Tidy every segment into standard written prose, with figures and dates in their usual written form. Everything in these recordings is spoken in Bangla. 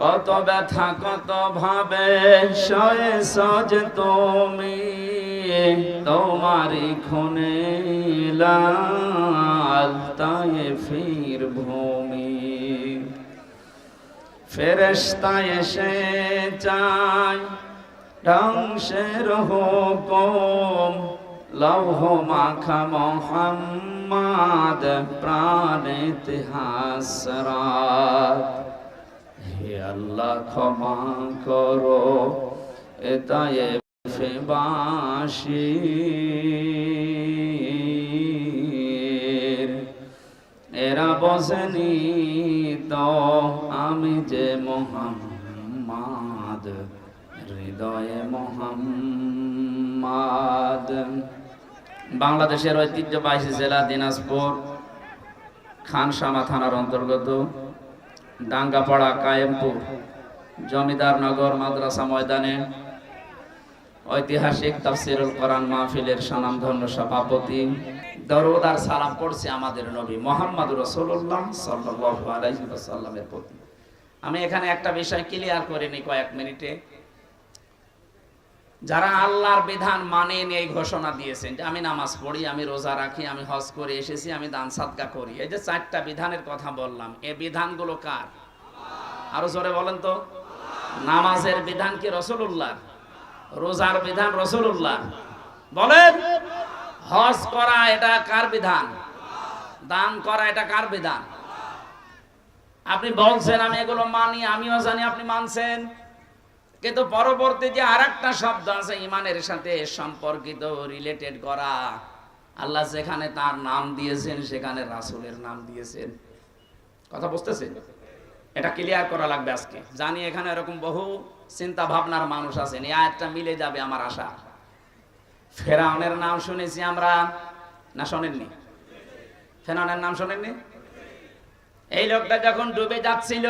কত ব্যথা কত ভাবে সয়ে সজ তুমি, তোমারি খুনে লাল তায়েফের ভূমি। ফেরেশতা এসে চায় ধ্বংসের হুকুম, লৌহ মাখা মোহাম্মদ প্রাণে হাসরাত। হে আল্লাহ ক্ষমা করো এ তায়েফবাসীর, এরা বোঝেনি তো আমি যে মোহাম্মদ, হৃদয়ে মোহাম্মদ। বাংলাদেশের ঐতিহ্যবাহী জেলা দিনাজপুর খানসামা থানার অন্তর্গত ডাঙ্গাপাড়া কায়েমপুর জমিদারনগর মাদ্রাসা ময়দানে ঐতিহাসিক তাফসিরুল কোরআন মাহফিলের স্বনামধন্য সভাপতি দরুদ আর সালাম পড়ছি আমাদের নবী মুহাম্মদ রাসূলুল্লাহ সাল্লাল্লাহু আলাইহি ওয়াসাল্লামের প্রতি। আমি এখানে একটা বিষয় ক্লিয়ার করে নিই কয়েক মিনিটে। যারা আল্লাহর বিধান মানেন এই ঘোষণা দিয়েছেন যে আমি নামাজ পড়ি, আমি রোজা রাখি, আমি হজ করে এসেছি, আমি দান সাদকা করি, এই যে চারটা বিধানের কথা বললাম, এই বিধানগুলো কার? আরো জোরে বলেন তো। নামাজের বিধান কি রাসূলুল্লাহ? রোজার বিধান রাসূলুল্লাহ? বলেন। হজ করা এটা কার বিধান? দান করা এটা কার বিধান? আপনি বলছেন আমি এগুলো মানি, আমিও জানি আপনি মানছেন, কিন্তু পরবর্তী যে আরেকটা শব্দ আছে ইমানের সাথে সম্পর্কিত, রিলেটেড করা, আল্লাহ যেখানে তার নাম দিয়েছেন সেখানে রাসূলের নাম দিয়েছেন। কথা বুঝতেছেন? এটা ক্লিয়ার করা লাগবে আজকে। জানি এখানে এরকম বহু চিন্তা ভাবনার মানুষ আছেন, এই আয়াতটা মিলে যাবে আমার আশা। ফেরাউনের নাম শুনেছি আমরা, না শোনেননি? ফেরাউনের নাম শোনেননি? এই লোকটা যখন ডুবে যাচ্ছিল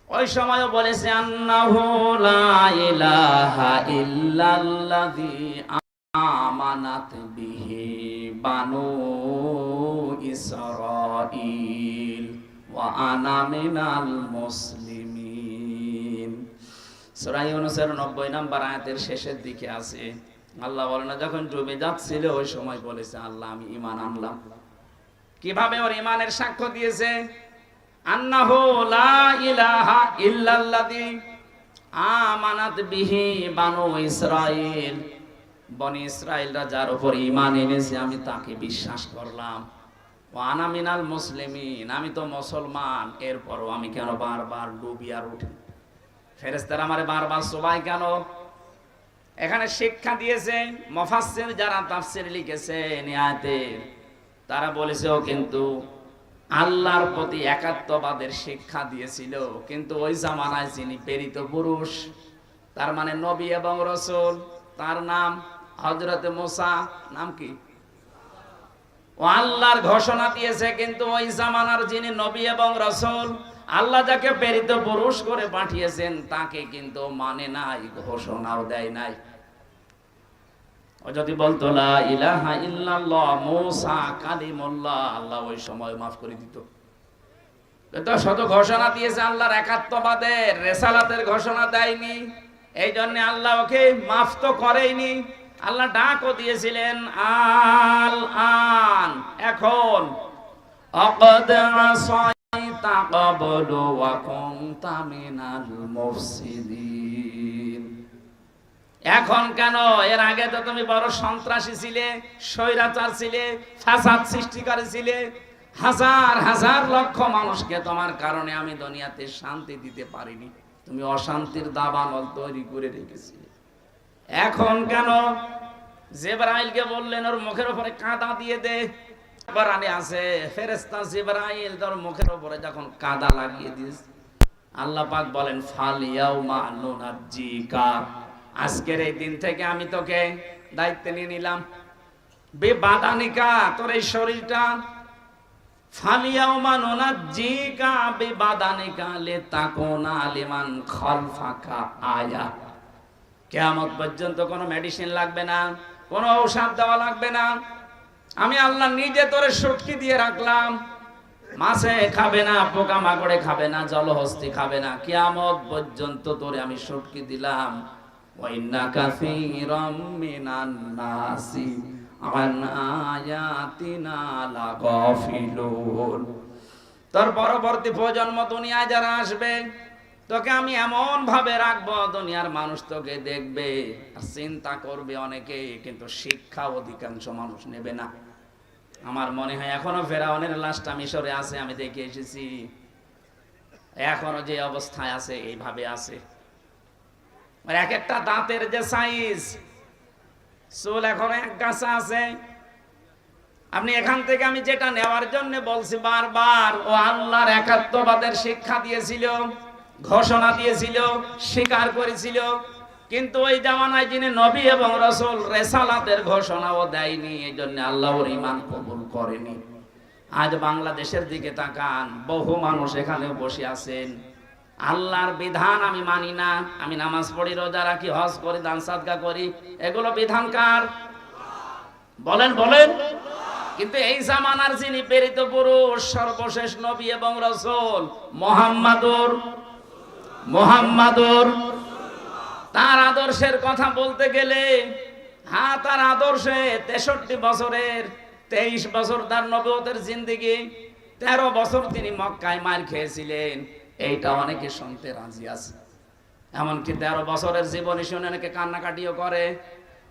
ওই সময়ও বলেছে আন্নাহু লা ইলাহা ইল্লাল্লাযী আমানাত বিহি বানু ইসরাঈল ওয়া আনা মিনাল মুসলিমিন। সূরা ইউনূসের 90 নম্বর আয়াতের শেষের দিকে আছে। আল্লাহ বলেন যখন ডুবে যাচ্ছিল ওই সময় বলেছে আল্লাহ আমি ঈমান আনলাম। কিভাবে ওর ঈমানের সাক্ষ্য দিয়েছে? আন্নাহু লা ইলাহা ইল্লাল্লাযী আমানাত বিহি বানু ইসরাঈল, বনি ইসরাঈলরা যার উপর ঈমান এনেছে আমি তাকে বিশ্বাস করলাম। ওয়া আনা মিনাল মুসলিমিন, আমি তো মুসলমান, এরপরও আমি কেন বারবার ডুবি আর উঠি? ফেরেশতারা আমারে বারবার সবাই কেন? এখানে শিক্ষা দিয়েছে মুফাসসির যারা তাফসীর লিখেছেন এই আয়াতে, তারা বলেছেও কিন্তু আল্লাহর প্রতি একাত্মবাদের শিক্ষা দিয়েছিল, কিন্তু ওই জামানায় যিনি প্রেরিত পুরুষ, তার মানে নবী এবং রাসূল, তার নাম হযরতে মুসা, নাম কি? ও আল্লাহর ঘোষণা দিয়েছে, কিন্তু ওই জামানার যিনি নবী এবং রাসূল, আল্লাহ যাকে প্রেরিত পুরুষ করে পাঠিয়েছেন তাকে কিন্তু মানে নাই, ঘোষণাও দেয় নাই। ও যদি বলতো লা ইলাহা ইল্লাল্লাহ মুসা কালিমুল্লাহ, আল্লাহ ওই সময় মাফ করে দিত। তো শত ঘোষণা দিয়েছে আল্লাহর একাত্মবাদের, রিসালাতের ঘোষণা দেয়নি, এই জন্য আল্লাহ ওকে মাফ তো করেইনি। আল্লাহ ডাকও দিয়েছিলেন আল আন, এখন আকাদ আসাইতা ক্বাবলু ওয়া কুনতা মিনাল মুফসিদিন। এখন কেন? এর আগে তো তুমি বড় সন্ত্রাসী ছিলে, স্বৈরাচার ছিলে, ফাসাদ সৃষ্টিকারী ছিলে, হাজার হাজার লক্ষ মানুষকে তোমার কারণে আমি দুনিয়াতে শান্তি দিতে পারিনি, তুমি অশান্তির দাবানল তৈরি করে রেখেছিলে। এখন কেন? জিবরাইলকে বললেন ওর মুখের উপরে কাদা দিয়ে দে। কোরআনে আছে ফেরেশতা জিবরাইল তোর মুখের উপরে যখন কাদা লাগিয়ে দিয়েছে, আল্লাহ পাক বলেন ফাল ইয়াউমা নুনাজ্জিকা, আজকের এই দিন থেকে আমি তোকে দায়িত্ব নিয়ে নিলাম, বেবাদানিকা, তোর এই শরীরটা, ফাল ইয়াউমা নুনাজ্জিকা বেবাদানিকা লিতাকুনা লিমান খালফাকা আয়া। কিয়ামত পর্যন্ত কোনো মেডিসিন লাগবে না, কোনো ঔষধ দেওয়া লাগবে না, আমি আল্লাহ নিজে তোরে শক্তি দিয়ে রাখলাম, মাছে খাবে না, পোকামাকড়ে খাবে না, জলহস্তি খাবে না, কিয়ামত পর্যন্ত তোরে আমি শুটকি দিলাম। ওয়া ইন্না কাসীরাম মিনান নাসি আন আয়াতিনা লাগাফিলুন। তোর পরবর্তী প্রজন্ম দুনিয়ায় যারা আসবে, তোকে আমি এমন ভাবে রাখবো, দুনিয়ার মানুষ তোকে দেখবে আর চিন্তা করবে অনেকে, কিন্তু শিক্ষা অধিকাংশ মানুষ নেবে না। আমার মনে হয় এখনো ফেরাউনের লাশটা মিশরে আছে, আমি দেখে এসেছি, এখনো যে অবস্থায় আছে এইভাবে আছে। এক একটা দাঁতের যে সাইজ, চুল এখন এক গাছা আছে। আপনি এখান থেকে আমি যেটা নেওয়ার জন্য বলছি বারবার, ও আল্লাহর একাত্মবাদের শিক্ষা দিয়েছিল, ঘোষণা দিয়েছিল, স্বীকার করেছিল, কিন্তু ওই জামানায় যিনি নবী এবং রাসূল রিসালাতের ঘোষণাও দেয়নি, এই জন্য আল্লাহ ওর ঈমান কবুল করেনি। আজ বাংলাদেশের দিকে তাকান, বহু মানুষ এখানে বসে আছেন, আল্লাহর বিধান আমি মানি না, আমি নামাজ পড়ি, রোজা রাখি, হজ করি, দান সাদকা করি, এগুলো বিধান কার? বলেন বলেন। কিন্তু এই জামানার যিনি প্রেরিত পুরুষ, সর্বশেষ নবী এবং রাসূল মুহাম্মাদুর তার আদর্শের কথা বলতে গেলে, হ্যাঁ তার আদর্শে 63 বছরের 23 বছর তার নবুয়তের জিন্দেগি, 13 বছর তিনি মক্কায় মার খেয়েছিলেন, এইটা অনেকে শুনতে রাজি আছে। এমনকি 13 বছরের জীবনী শুনে অনেকে কান্নাকাটিও করে,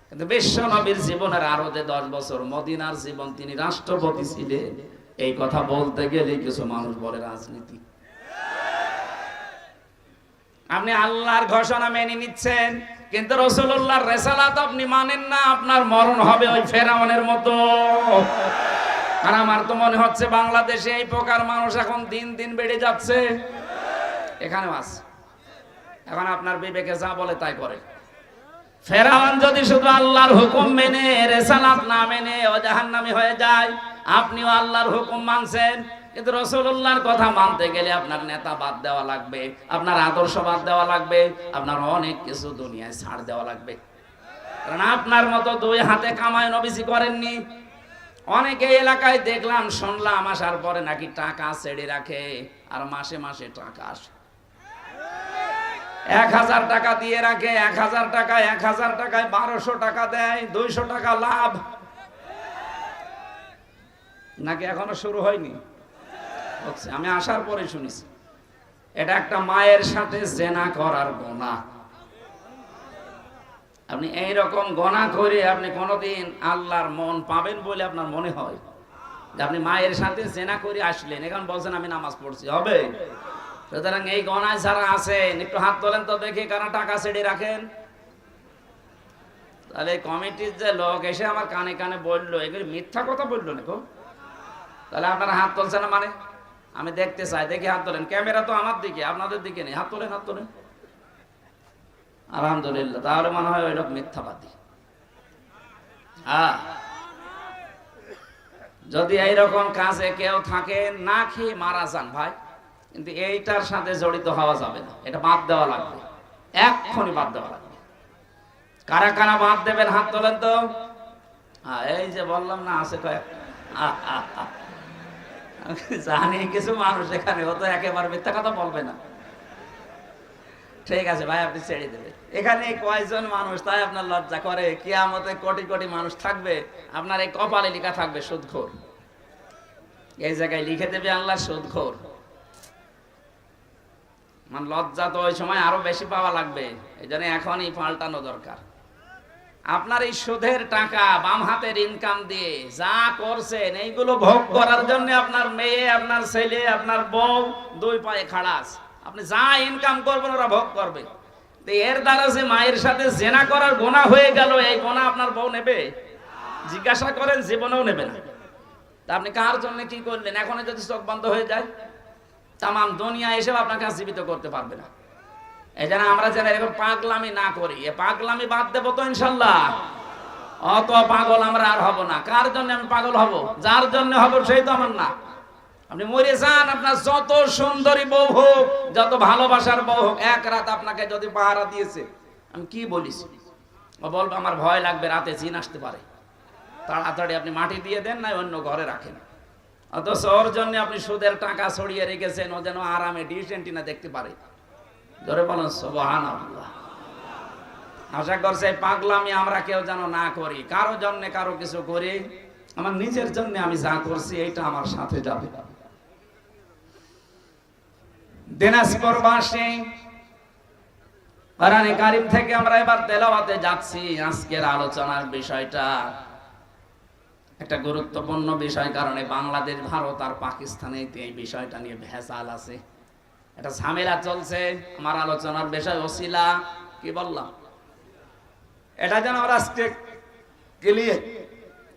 কিন্তু বিশ্ব নবীর জীবনের আরো যে 10 বছর মদিনার জীবন, তিনি রাষ্ট্রপতি ছিলেন, এই কথা বলতে গেলে কিছু মানুষ বলে রাজনীতি। আপনি আল্লাহর ঘোষণা মেনে নিচ্ছেন, কিন্তু রাসূলুল্লাহর রিসালাত আপনি মানেন না, আপনার মরণ হবে ওই ফেরাউনের মতো। আর আমার তো মনে হচ্ছে বাংলাদেশে এই প্রকার মানুষ এখন দিন দিন বেড়ে যাচ্ছে, এখানেও আছে। এখন আপনার বিবেকে যা বলে তাই করে। ফেরাউন যদি শুধু আল্লাহর হুকুম মেনে, রিসালাত না মেনে ও জাহান্নামী হয়ে যায়, আপনিও আল্লাহর হুকুম মানছেন, কিন্তু রাসূলুল্লাহর কথা মানতে গেলে আপনার নেতা বাদ দেওয়া লাগবে, আপনার আদর্শ বাদ দেওয়া লাগবে, আপনার অনেক কিছু দুনিয়ায় ছাড় দেওয়া লাগবে। কারণ আপনার মতো দুই হাতে কামায় নবীজি করেননি। অনেকে এলাকায় দেখলাম, শুনলাম, আসার পরে নাকি টাকা ছেড়ে রাখে, আর মাসে মাসে টাকা আসে। 1000 টাকা দিয়ে রাখে, 1000 টাকায় 1200 টাকা দেয়, 200 টাকা লাভ। নাকি এখনো শুরু হয়নি? আমি আসার পরে শুনেছি এটা একটা মায়ের সাথে জেনা করার গুনাহ। আপনি এইরকম গুনাহ করে আপনি কোনোদিন আল্লাহর মন পাবেন বলে আপনার মনে হয়? যে আপনি মায়ের সাথে জেনা করে আসলেন, এখন বলছেন আমি নামাজ পড়ছি, হবে? সুতরাং এই গণায় যারা আছেন একটু হাত তোলেন তো দেখি, কারা টাকা ছেড়ে রাখেন। তাহলে কমিটির যে লোক এসে আমার কানে কানে বললো, এগুলি মিথ্যা কথা বললো না। তাহলে আপনারা হাত তুলছেন না, মানে আমি দেখতে চাই, দেখি হাত তোলেন। ক্যামেরা তো আমার দিকে, আপনাদের দিকে নেই। হাত তোলেন, হাত তোলেন। আলহামদুলিল্লাহ, তাহলে মনে হয় ওই লোক মিথ্যাবাদী। যদি এইরকম কাজে কেউ থাকে, না খেয়ে মারা যান ভাই, কিন্তু এইটার সাথে জড়িত হওয়া যাবে না, এটা বাদ দেওয়া লাগবে, এক্ষুনি বাদ দেওয়া লাগবে। কারা কারা বাদ দেবেন হাত তোলেন তো। এই যে বললাম না, আছে কয়েক, জানি কিছু মানুষ এখানে, ও তো একেবারে মিথ্যা কথা বলবে না। ঠিক আছে ভাই, আপনি ছেড়ে দেবেন। এখানে কয়জন মানুষ, তাই আপনার লজ্জা করে? কিয়ামতে কোটি কোটি মানুষ থাকবে, আপনার এই কপালে লেখা থাকবে সুদখোর। এই জায়গায় লিখে দেবে আল্লাহ সুদখোর। মানে লজ্জা তো ওই সময় আরো বেশি পাওয়া লাগবে, এই জন্য এখনই পাল্টানো দরকার। আপনার এই সুদের টাকা, বাম হাতের ইনকাম দিয়ে যা করছেন, এইগুলো ভোগ করার জন্য আপনার মেয়ে, আপনার ছেলে, আপনার বউ দুই পায়ে খাড়া আছে। আপনি যা ইনকাম করবেন ওরা ভোগ করবে। এর দ্বারা যে মায়ের সাথে জেনা করার গুনাহ হয়ে গেল, এই গুনাহ আপনার বউ নেবে? জিজ্ঞাসা করেন, জীবনেও নেবে না। তা আপনি কার জন্য কি করলেন? এখন যদি চোখ বন্ধ হয়ে যায়, তামাম দুনিয়া এসেও আপনাকে জীবিত করতে পারবে না। এই জন্য আমরা যেন এরকম পাগলামি না করি, এ পাগলামি বাদ দেবো তো ইনশাল্লাহ। অত পাগল আমরা আর হব না। কার জন্য আমি পাগল হব? যার জন্য হব সেই তো আমার না। আপনি মরে যান, আপনার যত সুন্দরী বউ হোক, যত ভালোবাসার বউ হোক, এক রাত আপনাকে যদি পাহারা দিয়েছে, আমি কি বলিস, ও বলবে আমার ভয় লাগবে, রাতে জিন আসতে পারে, তাড়াতাড়ি আপনি মাটি দিয়ে দেন, না অন্য ঘরে রাখেন। অথচ ওর জন্য আপনি সুদের টাকা ছড়িয়ে রেখেছেন, ও যেন আরামে ডিশ অ্যান্টিনা দেখতে পারে। জোরে বলেন সুবহানাল্লাহ। আশা করছে পাগলামি আমরা কেউ যেন না করি, কারো জন্য কারো কিছু করি, আমার নিজের জন্য আমি যা করছি এটা আমার সাথে যাবে। দিনাজপুরবাসী, কোরআনে কারীম থেকে আমরা এবার তেলাওয়াতে যাচ্ছি। আজকের আলোচনার বিষয়টা একটা গুরুত্বপূর্ণ বিষয়, কারণে বাংলাদেশ, ভারত আর পাকিস্তানে এই বিষয়টা নিয়ে ভেজাল আছে, একটা ঝামেলা চলছে। আমার আলোচনার বিষয় ওসিলা, কি বললাম, এটা যেন আমরা আজকে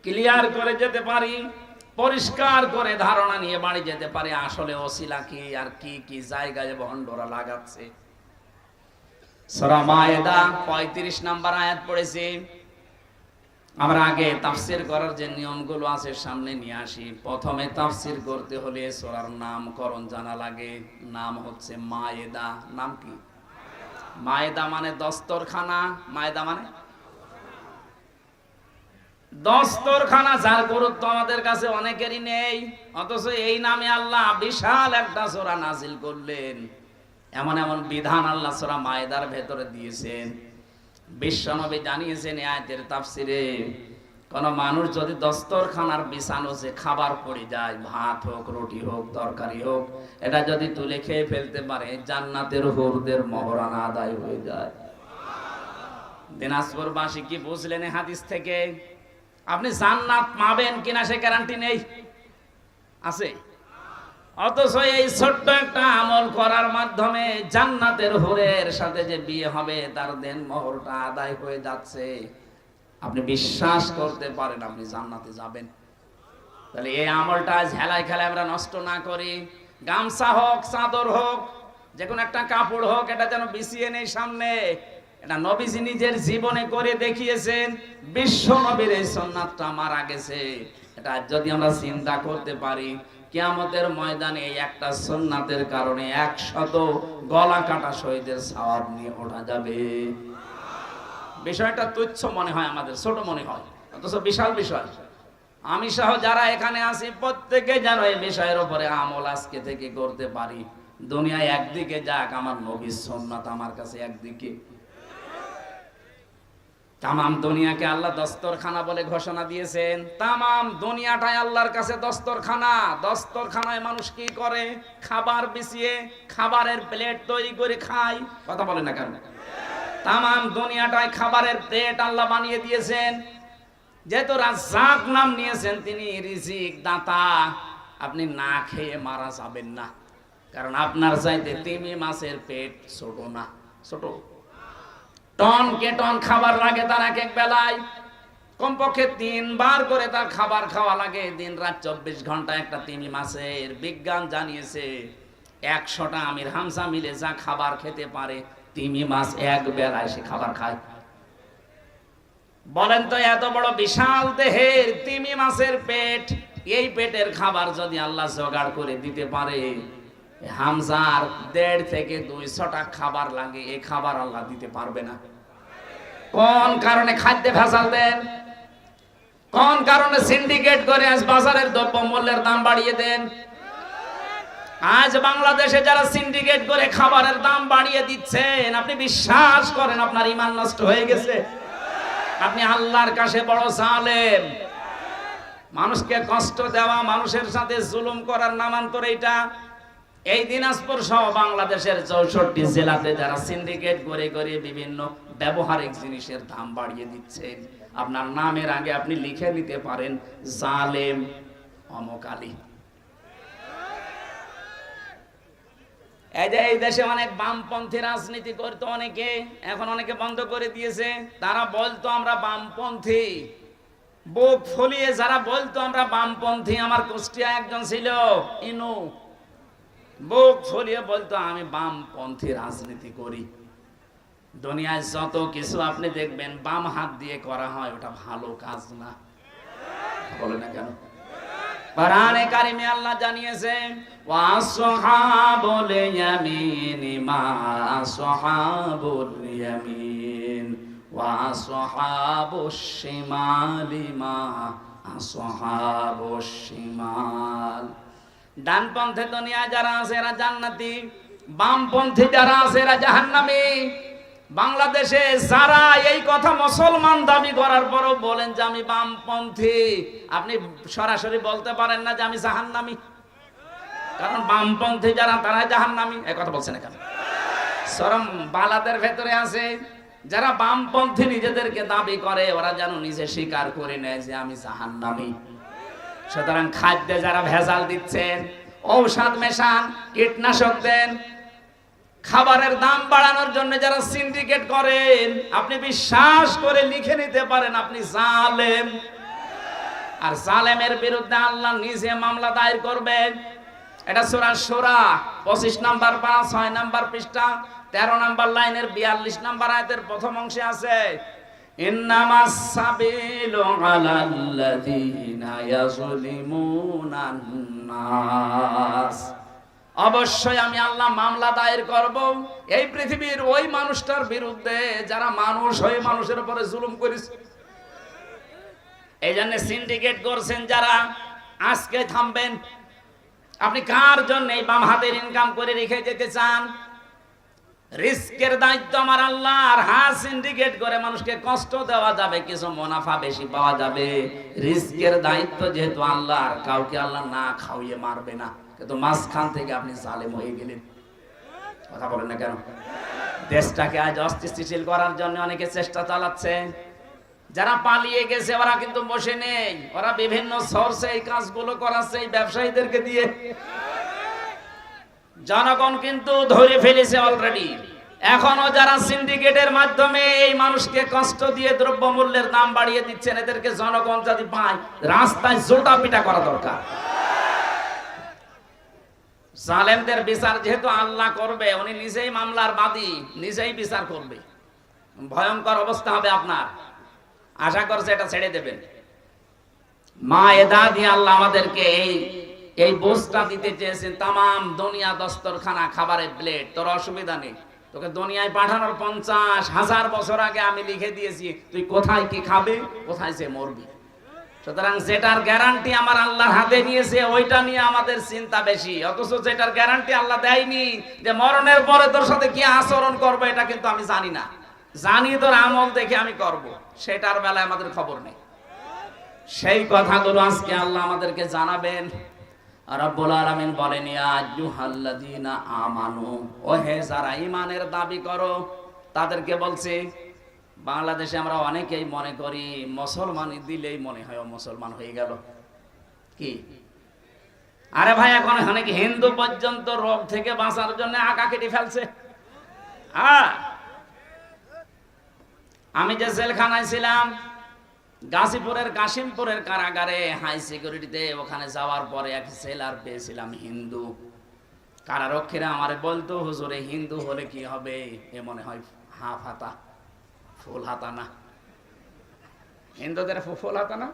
ক্লিয়ার করে যেতে পারি, পরিষ্কার করে ধারণা নিয়ে বাড়ি যেতে পারি আসলে ওসিলা কি আর কি কি জায়গায় ভণ্ডরা লাগাচ্ছে। সূরা মায়েদা 35 নম্বর আয়াত পড়েছি। আমরা আগে তাফসীর করার যে নিয়মগুলো আছে সামনে নিয়ে আসি। প্রথমে তাফসীর করতে হলে সূরার নামকরণ জানা লাগে। নাম হচ্ছে মায়েদা। নাম কি? মায়েদা মানে দস্তরখানা। মায়েদা মানে দস্তরখানা, যার গুরুত্ব আমাদের কাছে অনেকেরই নেই, অথচ এই নামে আল্লাহ বিশাল একটা সূরা নাজিল করলেন। এমন এমন বিধান আল্লাহ সূরা মায়েদার ভেতরে দিয়েছেন। বিশ্বনবী জানিয়েছেন এই আয়াতের তাফসিরে, কোন মানুষ যদি দস্তরখানার বিছানো যে খাবার পড়ে যায়, ভাত হোক, রুটি হোক, তরকারি হোক, এটা যদি তুলে খেয়ে ফেলতে পারে, জান্নাতের হুরদের মহরানা আদায় হয়ে যায়। দিনাজপুরবাসী কি বুঝলেন এই হাদিস থেকে? আপনি জান্নাত পাবেন কিনা সে গ্যারান্টি নেই, আছে। অথচ এই ছোট্ট একটা আমল করার মাধ্যমে জান্নাতের হুরের সাথে যে বিয়ে হবে, তার দেন মোহরটা আদায় হয়ে যাচ্ছে। আপনি বিশ্বাস করতে পারেন আপনি জান্নাতে যাবেন। তাহলে এই আমলটা ঝেলায় খেলায় আমরা নষ্ট না করি। গামছা হোক, চাদর হোক, যে কোনো একটা কাপড় হোক, এটা যেন বিছিয়ে নেই সামনে। এটা নবীজি নিজের জীবনে করে দেখিয়েছেন। বিশ্ব নবীর এই সুন্নাতটা মারা গেছে। এটা যদি আমরা চিন্তা করতে পারি, কিয়ামতের ময়দানে এই একটা সুন্নাতের কারণে 100 গলা কাটা শহীদের সওয়াব নিয়ে ওঠা যাবে। বিষয়টা তুচ্ছ মনে হয়, আমাদের ছোট মনে হয়, অথচ বিশাল বিষয়। আমি সহ যারা এখানে আছি প্রত্যেকে যেন এই বিষয়ের উপরে আমল আজকে থেকে করতে পারি। দুনিয়ায় একদিকে যাক, আমার নবীর সুন্নাত আমার কাছে একদিকে। তামাম দুনিয়াকে আল্লাহ দস্তরখানা বলে ঘোষণা দিয়েছেন। তামাম দুনিয়াটাই আল্লাহর কাছে দস্তরখানা। দস্তরখানায় মানুষ কি করে? খাবার বিছিয়ে খাবারের প্লেট তৈরি করে খায়। কথা বলে না কেন? তামাম দুনিয়াটাই খাবারের প্লেট আল্লাহ বানিয়ে দিয়েছেন। যেহেতু রাজ্জাক নাম নিয়েছেন, তিনি রিজিক দাতা। আপনি না খেয়ে মারা যাবেন না, কারণ আপনার চাইতে তিমি মাছের পেট ছোট না? ছোট? টন কে টন খাবার লাগে তার এক এক বেলায়। কমপক্ষে 3 বার করে তার খাবার খাওয়া লাগে, দিন রাত 24 ঘন্টা একটা তিমি মাছের। বিজ্ঞান জানিয়েছে 100টা আমির হামজা মিলে যা খাবার খেতে পারে, তিমি মাছ এক বেলায় সে খাবার খায়। বলেন তো, এত বড় বিশাল দেহের তিমি মাছের পেট, এই পেটের খাবার যদি আল্লাহ জোগাড় করে দিতে পারে, হামজার 1.5 থেকে 200টা খাবার লাগে, এই খাবার আল্লাহ দিতে পারবে না? কোন কারণে খাদ্যে ভেজাল দেন? কোন কারণে সিন্ডিকেট করে আজ বাজারের দ্রব্য মূল্যের দাম বাড়িয়ে দেন? আজ বাংলাদেশে যারা সিন্ডিকেট করে খাবারের দাম বাড়িয়ে দিচ্ছেন, আপনি বিশ্বাস করেন আপনার ঈমান নষ্ট হয়ে গেছে? আপনি আল্লাহর কাছে বড় জালেম। মানুষকে কষ্ট দেওয়া, মানুষের সাথে জুলুম করার নামান্তর এটা। এই দিনাজপুর সহ বাংলাদেশের 64 জেলাতে যারা সিন্ডিকেট করে করে বিভিন্ন ব্যবহারিক জিনিসের দাম বাড়িয়ে দিচ্ছেন, আপনার নামের আগে আপনি লিখে নিতে পারেন জালেম অমুক আলী। এই দেশে অনেক বামপন্থী রাজনীতি করতো অনেকে, এখন অনেকে বন্ধ করে দিয়েছে। তারা বলতো আমরা বামপন্থী, বুক ফুলিয়ে যারা বলতো আমরা বামপন্থী। আমার কুষ্টিয়া একজন ছিল, ইনু, বুক ফুলিয়ে বলতো আমি বামপন্থী রাজনীতি করি। দুনিয়ায় যত কিছু আপনি দেখবেন বাম হাত দিয়ে করা হয়, ওটা ভালো কাজ না। বলে না কেন? কোরআনে কারিমে আল্লাহ জানিয়েছেন, ওয়া আসহাবুল ইয়ামিন মা আসহাবুল ইয়ামিন ওয়া আসহাবুশ শিমালি মা আসহাবুশ শিমাল। ডানপন্থী দুনিয়ায় যারা আছে এরা জান্নাতি, বামপন্থী যারা আছে এরা জাহান্নামী। বাংলাদেশে যারা এই কথা মুসলমান দাবি করার পরও বলেন যে আমি বামপন্থী, আপনি সরাসরি বলতে পারেন না যে আমি জাহান্নামী, কারণ বামপন্থী যারা তারা জাহান্নামী। এই কথা বলছেন কেন? শরম বালাদের ভেতরে আছে যারা বামপন্থী নিজেদেরকে দাবি করে, ওরা যেন নিজে স্বীকার করে নেয় যে আমি জাহান্নামী। সুতরাং খাদ্যে যারা ভেজাল দিচ্ছেন, ঔষধ মেশান, কীটনাশক দেন, খাবারের দাম বাড়ানোর জন্য যারা সিন্ডিকেট করেন, আপনি বিশ্বাস করে লিখে নিতে পারেন আপনি জালেম। আর জালেমের বিরুদ্ধে আল্লাহ নিজে মামলা দায়ের করবেন। এটা সূরা শূরা 25 নাম্বার পারা 6 নাম্বার পৃষ্ঠা 13 নাম্বার লাইনের 42 নাম্বার আয়াতের প্রথম অংশে আছে, ইন্নামাস সাবিলু আলাল্লাযীনা ইয়াযলিমুনান নাস। অবশ্যই আমি আল্লাহ মামলা দায়ের করব এই পৃথিবীর ওই মানুষটার বিরুদ্ধে যারা মানুষ হয়ে মানুষের উপরে জুলুম করেছে। এই জন্য সিন্ডিকেট করছেন যারা, আজকে থামবেন। আপনি কার জন্য এই বাম হাতের ইনকাম করে রেখে যেতে চান? রিস্কের দায়িত্ব আমার আল্লাহ। আর হ্যাঁ, সিন্ডিকেট করে মানুষকে কষ্ট দেওয়া যাবে, কিছু মুনাফা বেশি পাওয়া যাবে। রিস্কের দায়িত্ব যেহেতু আল্লাহর, কাউকে আল্লাহ না খাওয়িয়ে মারবে না, কিন্তু মাঝখান থেকে আপনি জালেম হয়ে গেলেন। কথা বলেন না কেন? দেশটাকে আজ অস্থিতিশীল করার জন্য অনেকে চেষ্টা চালাচ্ছে। যারা পালিয়ে গেছে ওরা কিন্তু বসে নেই, ওরা বিভিন্ন সোর্সে এই কাজগুলো করাচ্ছে এই ব্যবসায়ীদেরকে দিয়ে। জনগণ কিন্তু ধরে ফেলেছে অলরেডি। এখনো যারা সিন্ডিকেটের মাধ্যমে এই মানুষকে কষ্ট দিয়ে দ্রব্যমূল্যের দাম বাড়িয়ে দিচ্ছেন, এদেরকে জনগণ যদি পায় রাস্তায় জোটা পিটা করা দরকার। জালেমদের বিচার যেহেতু আল্লাহ করবে, উনি নিজেই মামলার বাদী, নিজেই বিচার করবে। ভয়ঙ্কর অবস্থা হবে আপনার। আশা করছে এটা ছেড়ে দেবেন। মায়েদা দিয়ে আল্লাহ আমাদেরকে এই বোঝটা দিতে চেয়েছেন। তামাম দুনিয়া দস্তরখানা, খাবারের প্লেট, তোর অসুবিধা নেই, তোকে দুনিয়ায় পাঠানোর 50,000 বছর আগে আমি লিখে দিয়েছি তুই কোথায় কি খাবে, কোথায় সে মরবি। সুতরাং যেটার গ্যারান্টি আমার আল্লাহর হাতে নিয়েছে ওইটা নিয়ে আমাদের চিন্তা বেশি। অথচ যেটার গ্যারান্টি আল্লাহ দেয়নি, যে মরণের পরে তোর সাথে কি আচরণ করবো এটা কিন্তু আমি জানি না। জানি তোর আমল দেখে আমি করব, সেটার বেলায় আমাদের খবর নেই। সেই কথাগুলো আজকে আল্লাহ আমাদেরকে জানাবেন। রব্বুল আলামিন বলেন, ইয়া আইয়ুহাল্লাযীনা আমানু, ও হে যারা ঈমানের দাবি করো, তাদেরকে বলছি। বাংলাদেশে আমরা অনেকেই মনে করি মুসলমানি দিলেই মনে হয় ও মুসলমান হয়ে গেল। কি আরে ভাই, এখন অনেক হিন্দু পর্যন্ত রোগ থেকে বাঁচার জন্য আঁকা কেটে ফেলছে। আমি যে জেলখানায় ছিলাম, গাজীপুরের কাশিমপুরের কারাগারে হাই সিকিউরিটিতে, ওখানে যাওয়ার পরে এক সেলার পেয়েছিলাম হিন্দু। কারারক্ষীরা আমারে বলতো, হুজুরে হিন্দু হলে কি হবে, এ মনে হয় হাফ হাতা, ফুল হাতা না। হিন্দুদের ফুল হাতা না,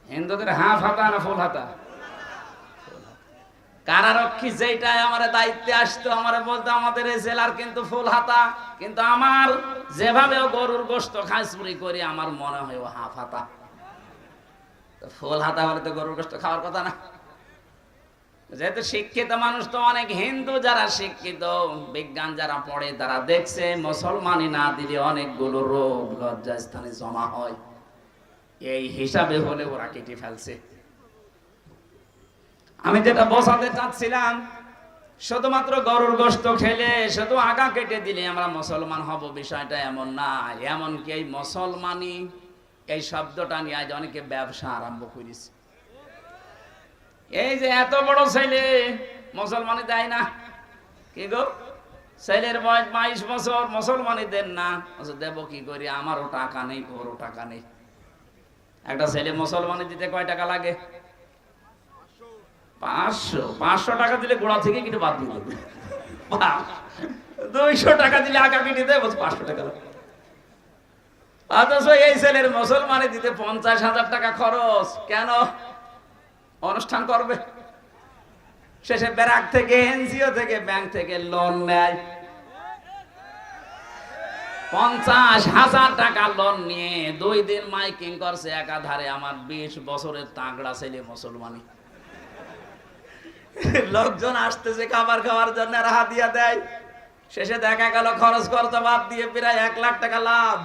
হিন্দুদের হাফ হাতা না ফুল হাতা। কারারক্ষী যেটাই আমার দায়িত্বে আসতো আমারে বলতো, আমাদের এই জেলার কিন্তু ফুল হাতা, কিন্তু আমার যেভাবে গরুর গোশত খাই চুরি করি, আমার মনে হয় ও হাফ হাতা। ফুল হাতা হলে তো গরুর গোশত খাওয়ার কথা না। যেহেতু শিক্ষিত মানুষ তো অনেক, হিন্দু যারা শিক্ষিত, বিজ্ঞান যারা পড়ে, তারা দেখছে মুসলমানি না দিলে অনেকগুলো রোগ লজ্জাস্থানে জমা হয়। এই হিসাবে হলে ওরা কেটে ফেলছে। আমি যেটা বোঝাতে চাচ্ছিলাম, শুধুমাত্র গরুর গোশত খেলে, শুধু আগা কেটে দিলে আমরা মুসলমান হব, বিষয়টা এমন না। এমনকি এই মুসলমানি এই শব্দটা নিয়ে আজ অনেকে ব্যবসা আরম্ভ করেছে। এই যে এত বড় ছেলে মুসলমানি দেয় না, কি গো, ছেলের বয়স 22 বছর, মুসলমানি দেন না। দেব কি করি, আমারও টাকা নেই, ওরও টাকা নেই। একটা ছেলে মুসলমানি দিতে কয় টাকা লাগে? 500 টাকা দিলে গোড়া থেকে কিন্তু বাদ দিয়ে দেবে। 200 টাকা দিলে আগা কেটে দেয়, 500 টাকা লাগে। অথচ এই ছেলের মুসলমানি দিতে 50,000 টাকা খরচ। কেন? অনুষ্ঠান করবে, শেষে ব্যারাক থেকে, এনজিও থেকে, ব্যাংক থেকে লোন নেয়। 50,000 টাকা লোন নিয়ে 2 দিন মাইকিং করছে একাধারে। আমার 20 বছরের তাগড়া ছেলে মুসলমানি। লোকজন আসতেছে খাবার খাওয়ার জন্য, আর হাদিয়া দেয়। শেষে দেখা গেল খরচ খরচা বাদ দিয়ে প্রায় 1 লাখ টাকা লাভ।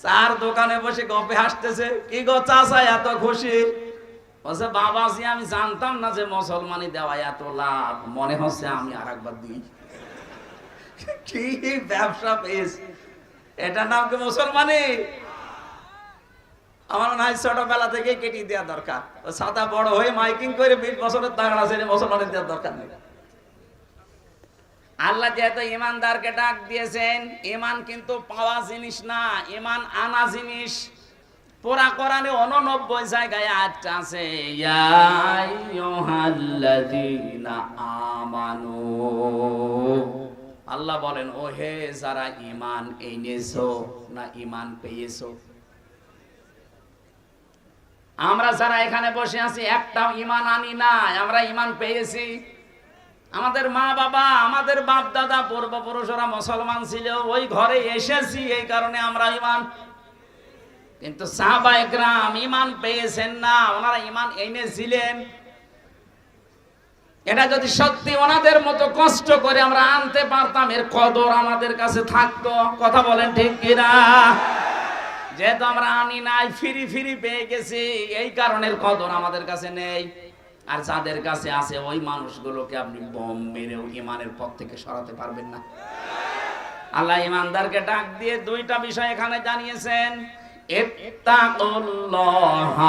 চার দোকানে বসে গপে হাসতেছে, কি গো চাচা এত খুশি? বলছে বাবাজি আমি জানতাম না যে মুসলমানি দেওয়া এত লাভ, মনে হচ্ছে আমি আর একবার দিই। কি ব্যবসা পেয়েছে, এটার নাম কি মুসলমানি? আমার মনে হয় ছোটবেলা থেকে কেটে দেওয়া দরকার। সাদা বড় হয়ে মাইকিং করে 20 বছরের তাগড়া ছেলে মুসলমানের দেওয়ার দরকার নেই। আল্লাহ যেহেতু ইমানদারকে ডাক দিয়েছেন, ইমান কিন্তু পাওয়া জিনিস না, ইমান আনা জিনিস। পুরা কোরআনে 89 জায়গায় আয়াতটা আছে, ইয়া আইয়ুহাল্লাযীনা আমানু। আল্লাহ বলেন, ও হে যারা ঈমান এনেছো না ঈমান পেয়েছো। আমরা যারা এখানে বসে আছি একটাও ঈমান আনি না, আমরা ঈমান পেয়েছি। আমাদের মা বাবা, আমাদের বাপ দাদা পূর্বপুরুষরা মুসলমান ছিল, ওই ঘরে এসেছি, এই কারণে আমরা ঈমান। কিন্তু সাহাবায়ে কেরাম ঈমান পেয়েছেন না, ওনারা ঈমান এনেছিলেন। এটা যদি সত্যি ওনাদের মতো কষ্ট করে আমরা আনতে পারতাম, এর কদর আমাদের কাছে থাকতো। কথা বলেন ঠিক কিনা? যেহেতু আমরা আনি নাই, ফিরি ফিরি পেয়ে গেছি, এই কারণের কদর আমাদের কাছে নেই। আর যাদের কাছে আছে ওই মানুষগুলোকে আপনি বম মেরেও ঈমানের পথ থেকে সরাতে পারবেন না। আল্লাহ ঈমানদারকে ডাক দিয়ে 2টা বিষয় এখানে জানিয়েছেন। ইত্তাকুল্লাহ,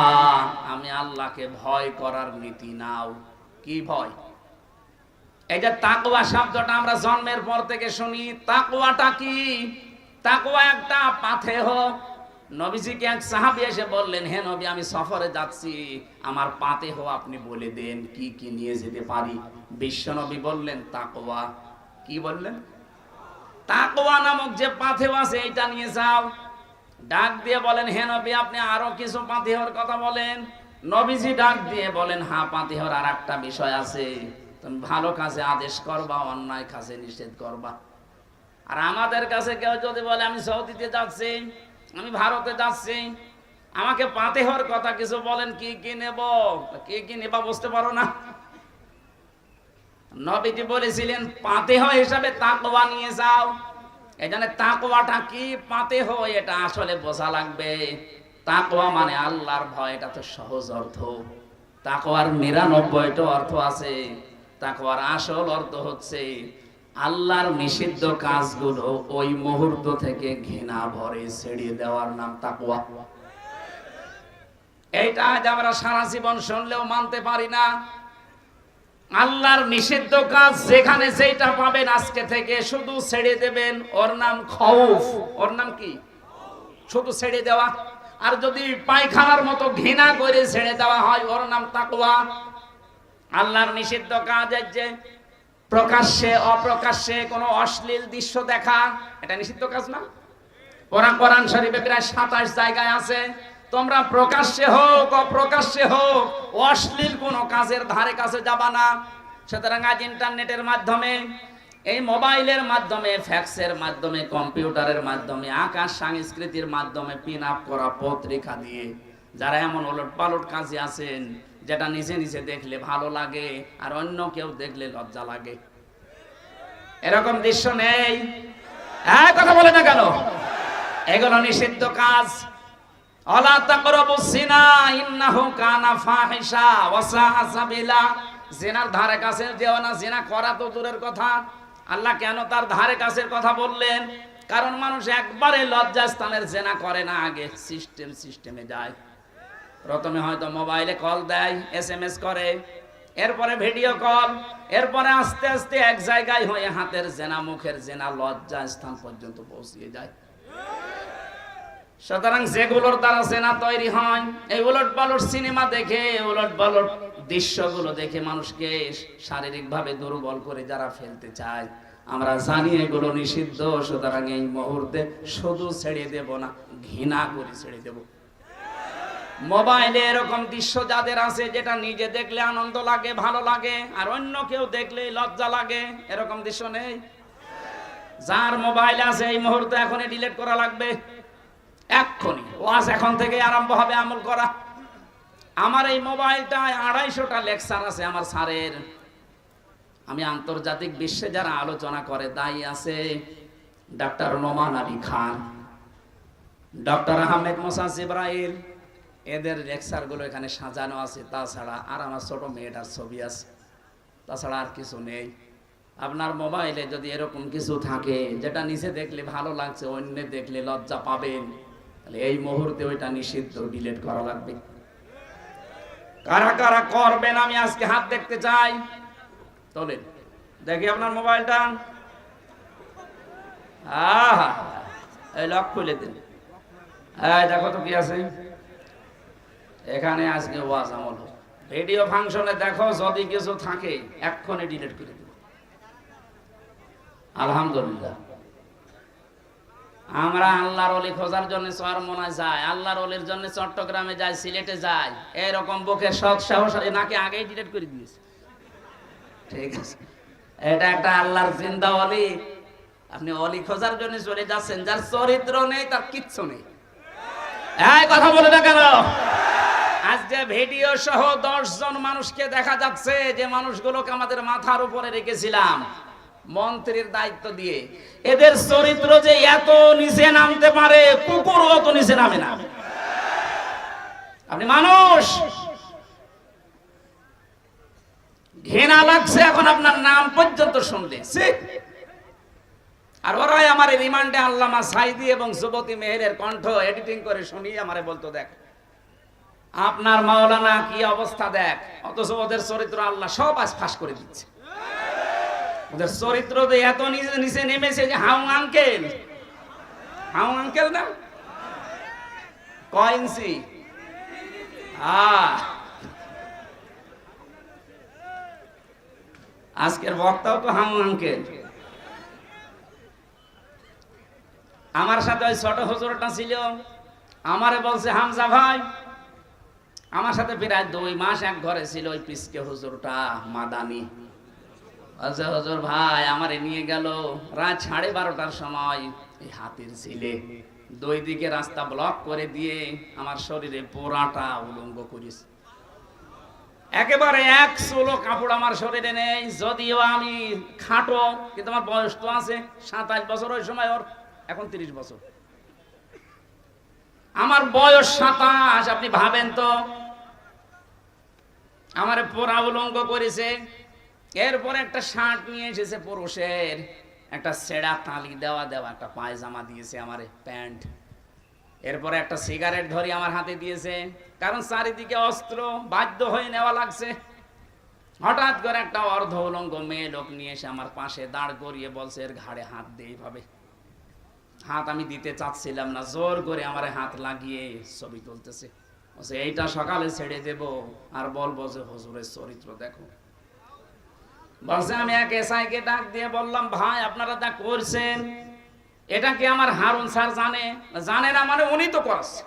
আমি আল্লাহকে ভয় করার নীতি নাও। কি ভয়? এই যে তাকওয়া শব্দটা আমরা জন্মের পর থেকে শুনি, তাকওয়াটা কি? তাকওয়া একটা পাথেহ। নবীজিকে এক সাহাবী এসে বললেন, হে নবী আমি সফরে যাচ্ছি, আমার পাথেহ আপনি বলে দেন কি কি নিয়ে যেতে পারি। বিশ্ব নবী বললেন তাকওয়া। কি বললেন? তাকওয়া নামক যে পাথেহ আছে এইটা নিয়ে যাও। ডাক দিয়ে বলেন, হে নবী আপনি আরো কিছু পাথেহর কথা বলেন। নবীজি ডাক দিয়ে বলেন, হ্যাঁ পাথেহর আর একটা বিষয় আছে, তুমি ভালো কাজে আদেশ করবা, অন্যায় কাজে নিষেধ করবা। আর আমাদের কাছে কেউ যদি বলে আমি সৌদিতে যাচ্ছি, আমি ভারতে যাচ্ছি, আমাকে পাথেহর কথা কিছু বলেন, কি কি নেব, কি কি নেবা বুঝতে পারো না। নবীজি বলেছিলেন পাথেহ হিসাবে তাকওয়া নিয়ে যাও। এখানে তাকওয়াটা কি, পাথেহ এটা আসলে বোঝা লাগবে। তাকওয়া মানে আল্লাহর ভয়, এটা তো সহজ অর্থ। তাকওয়ার 99টা অর্থ আছে। তাকওয়ার আসল অর্থ হচ্ছে আল্লাহর নিষিদ্ধ কাজগুলো ওই মুহূর্ত থেকে ঘৃণা ভরে ছেড়ে দেওয়ার নাম তাকওয়া। এইটা আজ আমরা সারা জীবন শুনলেও মানতে পারি না। আল্লাহর নিষিদ্ধ কাজ যেখানে যেটা পাবেন আজকে থেকে শুধু ছেড়ে দেবেন, ওর নাম খৌফ। ওর নাম কি? শুধু ছেড়ে দেওয়া। আর যদি পায়খানার মতো ঘৃণা করে ছেড়ে দেওয়া হয়, ওর নাম তাকওয়া। আল্লাহর নিষিদ্ধ কাজ যে প্রকাশ্যে অপ্রকাশ্যে কোনো অশ্লীল দৃশ্য দেখা, এটা নিষিদ্ধ কাজ না? কোরআন শরীফে প্রায় 27 জায়গায় আছে, তোমরা প্রকাশ্যে হোক অপ্রকাশ্যে হোক অশ্লীল কোনো কাজের ধারে কাছে যাবা না। সুতরাং আজ ইন্টারনেটের মাধ্যমে, এই মোবাইলের মাধ্যমে, ফ্যাক্সের মাধ্যমে, কম্পিউটারের মাধ্যমে, আকাশ সংস্কৃতির মাধ্যমে পিন আপ করা পত্রিকা দিয়ে যারা এমন ওলট পালট কাজে আছেন, যেটা নিজে নিজে দেখলে ভালো লাগে আর অন্য কেউ দেখলে লজ্জা লাগে, এরকম দৃশ্য নেই? হ্যাঁ, কথা বলে না কেন? এগুলো নিষিদ্ধ কাজ। আলা তাকরাবুস জিনা ইন্নাহু কানা ফাহিশা ওয়া সাআ সাবিলা। জিনার ধারে কাছে যেও না। জিনা করা তো দূরের কথা, আল্লাহ কেন তার ধারে কাছের কথা বললেন? কারণ মানুষ একবারে লজ্জাস্থানের জিনা করে না, আগে সিস্টেমে যায়। প্রথমে হয়তো মোবাইলে কল দেয়, SMS করে, এরপরে ভিডিও কল, এরপরে আস্তে আস্তে এক জায়গায় হয়ে হাতের জেনা, মুখের জেনা, লজ্জা স্থান পর্যন্ত পৌঁছিয়ে যায়। সুতরাং যেগুলোর দ্বারা জেনা তৈরি হয়, এই উলট পালট সিনেমা দেখে, উলট পালট দৃশ্যগুলো দেখে মানুষকে শারীরিকভাবে দুর্বল করে যারা ফেলতে চায়, আমরা জানি এগুলো নিষিদ্ধ। সুতরাং এই মুহূর্তে শুধু ছেড়ে দেব না, ঘৃণা করে ছেড়ে দেব। মোবাইলে এরকম দৃশ্য যাদের আছে, যেটা নিজে দেখলে আনন্দ লাগে, ভালো লাগে, আর অন্য কেউ দেখলে লজ্জা লাগে, এরকম দৃশ্য নেই? যার মোবাইল আছে এই মুহূর্তে এখনই ডিলিট করা লাগবে, এক্ষুনি। ওয়াজ এখন থেকে আরম্ভ হবে আমল করা। আমার এই মোবাইলটায় 250টা লেকচার আছে আমার স্যারের। আমি আন্তর্জাতিক বিশ্বে যারা আলোচনা করে দায়ী আছে ডক্টর নোমান আলী খান, ডক্টর আহমেদ মোসা জিব্রাইল, এদের লেকচারগুলো এখানে সাজানো আছে। তাছাড়া আর আমার ছোট মেয়েটার ছবি আছে, তাছাড়া আর কিছু নেই। আপনার মোবাইলে যদি এরকম কিছু থাকে যেটা নিচে দেখলে ভালো লাগছে, অন্য দেখলে লজ্জা পাবেন, তাহলে এই মুহূর্তে ওইটা নিষিদ্ধ, ডিলিট করা লাগবে। কারা কারা করবেন আমি আজকে হাত দেখতে চাই, তোলেন দেখি আপনার মোবাইলটা। এই লক খুলে দিন, দেখো তো কি আছে এখানে। আজকে ওয়াজ আমল ভিডিও ফাংশনে দেখো, যদি কিছু থাকে এক্ষুনি ডিলিট করে দেব। আলহামদুলিল্লাহ, আমরা আল্লাহর ওলি খোঁজার জন্য চরমনায় যাই, আল্লাহর ওলির জন্য চট্টগ্রামে যাই, সিলেটে যাই, এরকম বুকে সৎ সাহস নাকি আগেই ডিলিট করে দিয়েছে। ঠিক আছে, এটা একটা আল্লাহর জিন্দা ওলি। আপনি ওলি খোঁজার জন্য চলে যাচ্ছেন, যার চরিত্র নেই, তার কিচ্ছু নেই। এই কথা বলে না কেন? আজ যে ভিডিও সহ 10 জন মানুষকে দেখা যাচ্ছে, যে মানুষগুলোকে আমাদের মাথার উপরে রেখেছিলাম মন্ত্রীর দায়িত্ব দিয়ে, এদের চরিত্র যে এত নিচে নামতে পারে, কুকুর অত নিচে নামে না। আপনি মানুষ, ঘৃণা লাগছে এখন আপনার নাম পর্যন্ত শুনলে। আর ওরাই আমার রিমান্ডে আল্লামা সাইদি এবং যুবতী মেহেরের কণ্ঠ এডিটিং করে শুনিয়ে আমারে বলতো, দেখ আপনার মাওলানা কি অবস্থা দেখ। অথচ ওদের চরিত্র আল্লাহ সব আজ ফাঁস করে দিচ্ছে। ওদের চরিত্র তো এত নিচে নিচে নেমেছে যে হাউ আঙ্কেল, হাউ আঙ্কেল না, কয় ইঞ্চি? আজকের বক্তাও তো হাউ আঙ্কেল। আমার সাথে ওই ছোট হুজুরটা ছিল, আমারে বলছে হামজা ভাই, আমার সাথে প্রায় 2 মাস এক ঘরে ছিল ওই পিসকে হুজুরটা মাদানি। আচ্ছা হুজুর ভাই আমারে নিয়ে গেল রাত 12:30টার সময় এই হাতির ঝিলে, 2 দিকে রাস্তা ব্লক করে দিয়ে আমার শরীরে পোড়াটা উলঙ্গ করিস। একেবারে এক চুলো কাপড় আমার শরীরে নেই, যদিও আমি খাটো, কিন্তু আমার বয়স তো আছে 27 বছর ওই সময়, ওর এখন 30 বছর। আমার বয়স 27, আপনি ভাবেন তো। আমারে পোড়া উলঙ্গ করেছে। এরপরে একটা শার্ট নিয়ে এসেছে পুরুষের, একটা ছেঁড়া তালি দেওয়া একটা পায়জামা দিয়েছে আমারে, প্যান্ট। এরপরে একটা সিগারেট ধরি আমার হাতে দিয়েছে, কারণ চারিদিকে অস্ত্র, বাধ্য হয়ে নেওয়া লাগছে। হঠাৎ করে একটা অর্ধ উলঙ্গ মেয়ে লোক নিয়ে এসে আমার পাশে দাঁড় করিয়ে বলছে, এর ঘাড়ে হাত দে। এইভাবে হাত আমি দিতে চাচ্ছিলাম না, জোর করে আমার হাত লাগিয়ে ছবি তুলতেছে। বলছে এইটা সকালে ছেড়ে দেব আর বলবো যে হুজুরের চরিত্র দেখো। বলছে আমি এক এসআইকে ডাক দিয়ে বললাম, ভাই আপনারা যা করছেন এটা কি আমার হারুন স্যার জানে? জানে না মানে উনি তো করছে।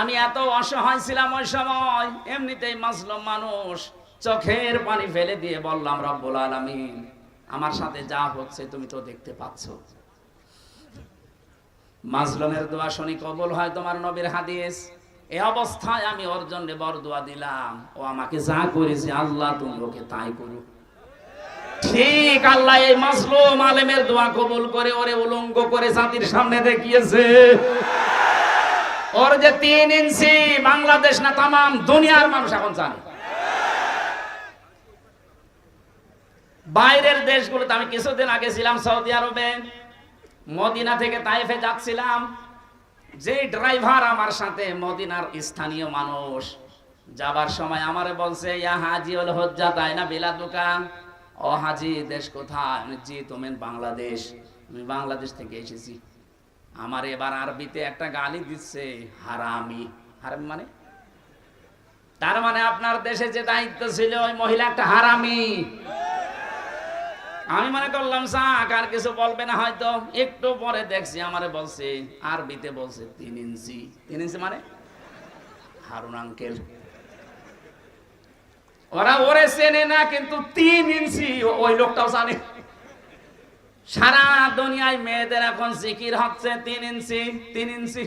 আমি এত অসহায় ছিলাম ওই সময়, এমনিতেই মাজলুম মানুষ, চোখের পানি ফেলে দিয়ে বললাম, রব্বুল আলামিন আমার সাথে যা হচ্ছে তুমি তো দেখতে পাচ্ছ। মাজলুমের দোয়া শুনি কবুল হয় তোমার নবীর হাদিস। এই অবস্থায় আমি ওর জন্য বরদোয়া দিলাম, ও আমাকে যা করেছে আল্লাহ তুমি ওকে তাই করো। ঠিক আল্লাহ এই মাজলুম আলেমের দোয়া কবুল করে ওরে উলঙ্গ করে জাতির সামনে দেখিয়েছে। ওর যে 3 ইঞ্চি বাংলাদেশ না তাম দুনিয়ার মানুষ এখন জানে। বাইরের দেশগুলোতে, আমি কিছুদিন আগে ছিলাম সৌদি আরবে, মদিনা থেকে তাইফে যাচ্ছিলাম। যে ড্রাইভার আমার সাথে মদিনার স্থানীয় মানুষ, যাবার সময় আমারে বলছে, ইয়া হাজি ওল হজ্জা তাই না বিলাদুকা। ও হাজি দেশ কোথায়? জি তুমি বাংলাদেশ। আমি বাংলাদেশ থেকে এসেছি। আমার এবার আরবিতে একটা গালি দিচ্ছে, হারামি। হারামি মানে? তার মানে আপনার দেশে যে দায়িত্ব ছিল ওই মহিলা একটা হারামি। আমি মনে করলাম সাক আর কিছু বলবে না হয়তো। একটু পরে দেখছি আমারে বলছে, আরবিতে বলছে 3 ইঞ্চি। 3 ইঞ্চি মানে হারুন আঙ্কেল। ওরা ওরে চেনে না, কিন্তু 3 ইঞ্চি ওই লোকটাও জানে। সারা দুনিয়ায় মেয়েদের এখন জিকির হচ্ছে 3 ইঞ্চি 3 ইঞ্চি।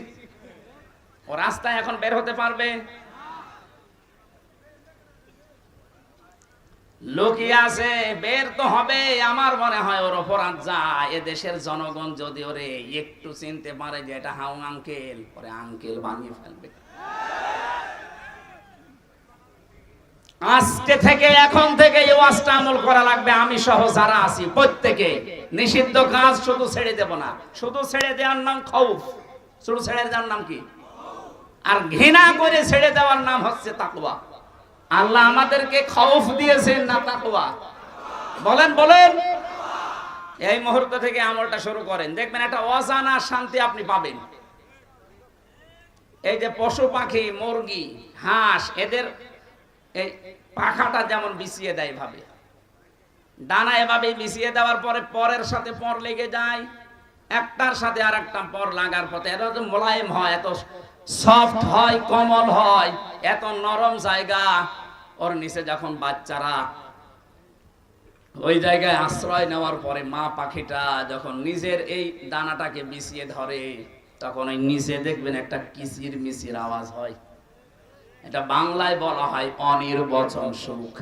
ও রাস্তায় এখন বের হতে পারবে? লুকিয়ে আছে, বের তো হবে। আমার মনে হয় ওর অপরাধ যায়। এ দেশের জনগণ যদি ওরে একটু চিনতে পারে যে এটা হাউ আঙ্কেল, ওরে আঙ্কেল বানিয়ে ফেলবে। আজকে থেকে, এখন থেকে এই ওয়াজটা আমল করা লাগবে। আমি সহ যারা আছি প্রত্যেকে নিষিদ্ধ কাজ শুধু ছেড়ে দেব না। শুধু ছেড়ে দেওয়ার নাম খৌফ, শুধু ছেড়ে দেওয়ার নাম কি? আর ঘৃণা করে ছেড়ে দেওয়ার নাম হচ্ছে তাকওয়া। আল্লাহ আমাদেরকে খৌফ দিয়েছেন না তাকওয়া? বলেন বলেন। এই মুহূর্ত থেকে আমলটা শুরু করেন, দেখবেন একটা অজানা শান্তি আপনি পাবেন। এই যে পশু পাখি, মুরগি, হাঁস, এদের এই পাখাটা যেমন বিছিয়ে দেয় ভাবে, ডানা এভাবে বিছিয়ে দেওয়ার পরে পরের সাথে পর লেগে যায়, একটার সাথে আর একটা পর লাগার পথে এত মোলায়েম হয়, এত সফট হয়, কোমল হয়, এত নরম জায়গা। ওর নিচে যখন বাচ্চারা ওই জায়গায় আশ্রয় নেওয়ার পরে মা পাখিটা যখন নিজের এই দানাটাকে বিছিয়ে ধরে, তখন ওই নিচে দেখবেন একটা কিচির মিচির আওয়াজ হয়। এটা বাংলায় বলা হয় অনির্বচন সুখ।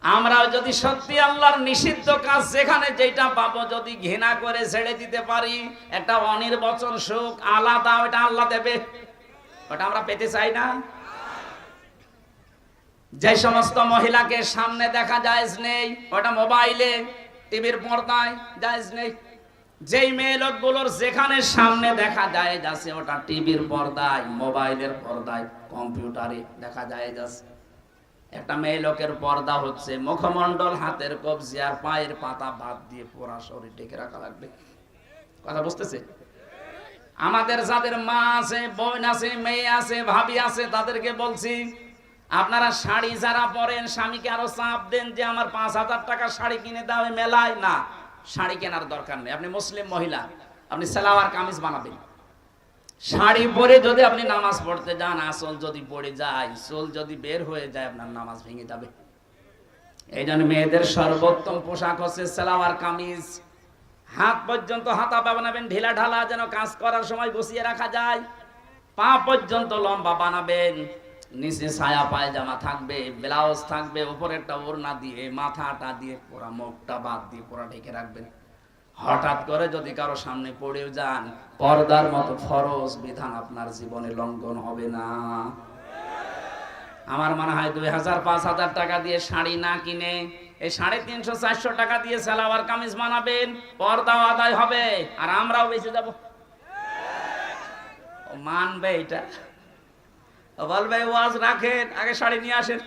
আমরাও যদি সত্যি আল্লাহর নিষিদ্ধ কাজ যেখানে যেটা পাবো যদি ঘৃণা করে ছেড়ে দিতে পারি, একটা অনির্বচন সুখ আলাদা, ওটা আল্লাহ দেবে। ওটা আমরা পেতে চাই না। যে সমস্ত মহিলাকে সামনে দেখা জায়েজ নেই, ওটা মোবাইলে, টিভির পর্দায় জায়েজ নেই। যেই মেয়ে লোকগুলোর যেখানে সামনে দেখা জায়েজ আছে, ওটা টিভির পর্দায়, মোবাইলের পর্দায়, কম্পিউটারে দেখা জায়েজ আছে। একটা মেয়ে লোকের পর্দা হচ্ছে মুখমণ্ডল, হাতের কবজি আর পায়ের পাতা বাদ দিয়ে পুরা শরীর ঢেকে রাখা লাগবে। কথা বুঝতেছে? আমাদের যাদের মা আছে, বোন আছে, মেয়ে আছে, ভাবি আছে, তাদেরকে বলছি, আপনারা শাড়ি যারা পরেন, স্বামীকে আরো চাপ দেন যে আমার 5,000 টাকা শাড়ি কিনে দাও মেলায়। না, শাড়ি কেনার দরকার নেই। আপনি মুসলিম মহিলা, আপনি সালোয়ার কামিজ বানাবেন। শাড়ি পরে যদি আপনি নামাজ পড়তে যান, আসল যদি পড়ে যায়, চুল যদি বের হয়ে যায়, আপনার নামাজ ভেঙে যাবে। এই জন্য মেয়েদের সর্বোত্তম পোশাক হচ্ছে সালোয়ার কামিজ। হাত পর্যন্ত হাতা বানাবেন ঢিলা ঢালা, যেন কাজ করার সময় গুছিয়ে রাখা যায়। পা পর্যন্ত লম্বা বানাবেন। নিচে ছায়া পায়জামা থাকবে, ব্লাউজ থাকবে, উপরেরটা ওড়না দিয়ে, মাথাটা দিয়ে, পুরা মুখটা বাদ দিয়ে পুরা ঢেকে রাখবেন। হঠাৎ করে যদি কারো সামনে পড়েও যান, পর্দার মতো ফরজ বিধান আপনার জীবনে লঙ্ঘন হবে না। আমার মনে হয় 2,000-5,000 টাকা দিয়ে শাড়ি না কিনে এই 350-400 টাকা দিয়ে সালোয়ার কামিজ বানাবেন, পর্দাও আদায় হবে, আর আমরাও বেঁচে যাব। ও মানবে এটা? বলবে ওয়াজ রাখেন, আগে শাড়ি নিয়ে আসেন।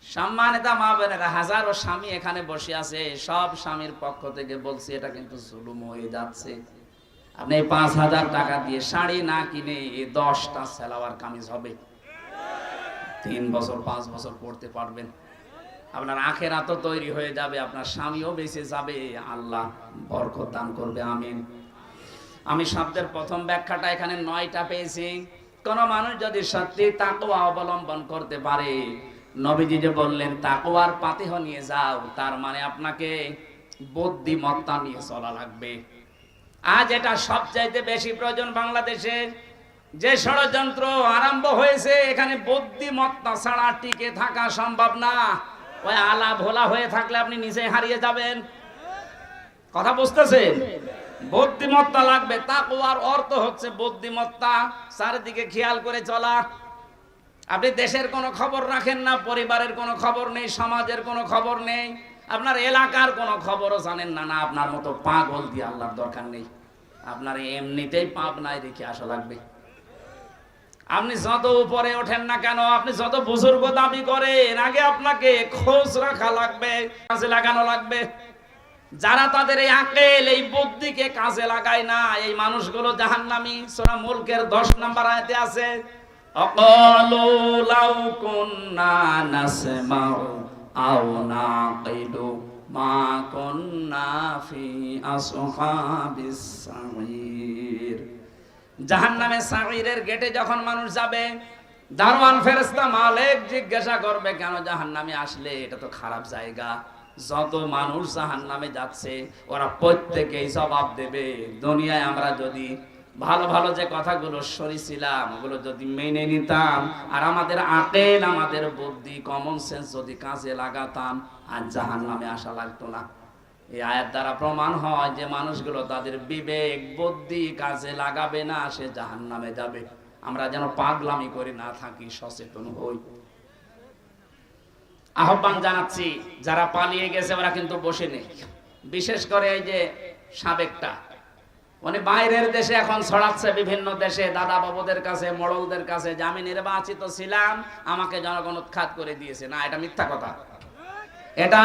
সম্মানিত মা বোনেরা, হাজারো স্বামী এখানে বসে আছে, সব স্বামীর পক্ষ থেকে বলছি, এটা কিন্তু জুলুম হয়ে যাচ্ছে। আপনি 5,000 টাকা দিয়ে শাড়ি না কিনে 10টা সালোয়ার কামিজ হবে, 3 বছর 5 বছর পড়তে পারবেন। আপনার আখেরাত তৈরি হয়ে যাবে, আপনার স্বামীও বেঁচে যাবে, আল্লাহ বরকত দান করবে। আমিন। আমি শব্দের প্রথম ব্যাখ্যাটা এখানে 9টা পেয়েছি। কোন মানুষ যদি সত্যি তাকওয়া অবলম্বন করতে পারে, নবীজি যে বললেন তাকওয়ার পাতিহ নিয়ে যাও, তার মানে আপনাকে বুদ্ধিমত্তা নিয়ে চলা লাগবে। আজ এটা সবচাইতে বেশি প্রয়োজন বাংলাদেশে। যে ষড়যন্ত্র আরম্ভ হয়েছে, এখানে বুদ্ধিমত্তা ছাড়া টিকে থাকা সম্ভব না। ওই আলা ভোলা হয়ে থাকলে আপনি নিজে হারিয়ে যাবেন। কথা বুঝতেছেন? বুদ্ধিমত্তা লাগবে। তাকওয়ার অর্থ হচ্ছে বুদ্ধিমত্তা, চারিদিকে খেয়াল করে চলা। আপনি দেশের কোনো খবর রাখেন না, পরিবারের কোনো খবর নেই, সমাজের কোনো খবর নেই, আপনার এলাকার কোনো খবরও জানেন না। না, আপনার মতো পাগল দিয়ে আল্লাহর দরকার নেই। আপনার এমনিতেই পাবনায় রেখে আসা লাগবে। আপনি যত উপরে ওঠেন না কেন, আপনি যত বুজুর্গ দাবি করেন, আগে আপনাকে খোঁজ রাখা লাগবে, কাজে লাগানো লাগবে। যারা তাদের এই আকল, এই বুদ্ধিকে কাজে লাগায় না, এই মানুষগুলো জাহান্নামী। সূরা মুলকের 10 নম্বর আয়াতে আছে, আকালু লাউ কুন্না নাসমাউ আও নাকিলু মা কুন্না ফি আসহাবিস সাঈর। জাহান্নামে সাঈরের গেটে যখন মানুষ যাবে, দারওয়ান ফেরেশতা মালিক জিজ্ঞাসা করবে, কেন জাহান্নামে আসলে? এটা তো খারাপ জায়গা। যত মানুষ জাহান্নামে যাচ্ছে ওরা প্রত্যেকেই জবাব দেবে। দুনিয়ায় আমরা যদি ভালো ভালো যে কথাগুলো শুনেছিলাম ওগুলো যদি মেনে নিতাম, আর আমাদের আকল, আমাদের বুদ্ধি, কমন সেন্স যদি কাজে লাগাতাম, আর জাহান্নামে আসা লাগতো না। এই আয়াত দ্বারা প্রমাণ হয় যে মানুষগুলো তাদের বিবেক বুদ্ধি কাজে লাগাবে না, সে জাহান্নামে যাবে। আমরা যেন পাগলামি করে না থাকি, সচেতন হই। আহ্বান জানাচ্ছি, যারা পালিয়ে গেছে ওরা কিন্তু বসে নেই। বিশেষ করে এই যে সাবেকটা, মানে বাইরের দেশে এখন ছড়াচ্ছে, বিভিন্ন দেশে দাদা বাবুদের কাছে, মোড়লদের কাছে, যে আমি নির্বাচিত ছিলাম, আমাকে জনগণ উৎখাত করে দিয়েছে। না, এটা মিথ্যা কথা। এটা